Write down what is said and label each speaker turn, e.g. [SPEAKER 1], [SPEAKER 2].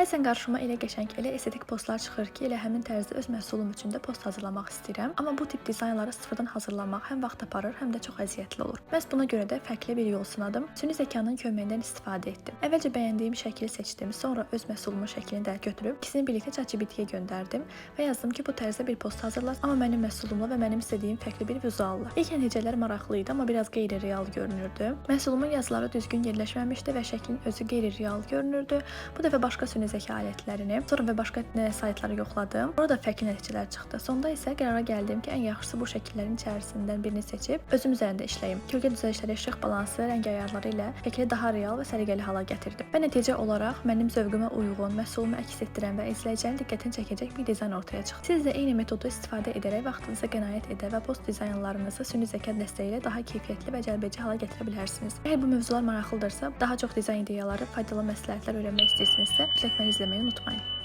[SPEAKER 1] Bəzən qarşıma elə qəşəng, elə estetik postlar çıxır ki, elə həmin tərzdə öz məhsulum üçün də post hazırlamaq istəyirəm. Amma bu tip dizaynları sıfırdan hazırlamaq həm vaxt aparır, həm də çox əziyyətli olur. Məhz buna görə də fərqli bir yol sınadım. Süni zəkanın köməyindən istifadə etdim. Əvvəlcə bəyəndiyim şəkli seçdim, sonra öz məhsulumun şəklini də götürüb ikisini birlikdə ChatGPT-yə göndərdim və yazdım ki, bu tərzdə bir post hazırla, amma mənim məhsulumla və mənim istədiyim fərqli bir vizualla. İlk nəticələr maraqlı idi, amma biraz qeyri-real görünürdü. Məhsulumun yazıları düzgün yerləşməmişdi və şəklin özü qeyri-real görünürdü. Bu dəfə başqa süni zəka alətlərini, sonra və başqa saytları yoxladım. Orada fərqli nəticələr çıxdı. Sonda isə qərara gəldim ki, ən yaxşısı bu şəkillərin içərisindən birini seçib özüm üzərində işləyim. Kölgə düzəlişləri, işıq balansı, rəng ayarları ilə şəkli daha real və səliqəli hala gətirdim. Və nəticə olaraq mənim zövqümə uyğun, məhsulumu əks etdirən və izləyicilərin diqqətini çəkəcək bir dizayn ortaya çıxdı. Siz də eyni metodu istifadə edərək vaxtınıza qənaət edə və post dizaynlarınızı süni zəka dəstəyi ilə daha keyfiyyətli və cəlbedici hala gətirə bilərsiniz. Əgər bu mövzular maraqlıdırsa, daha çox dizayn ideyaları, faydalı məsləhətlər öyrənmək istəyirsinizsə, mütləq məni izləməyi unutmayın.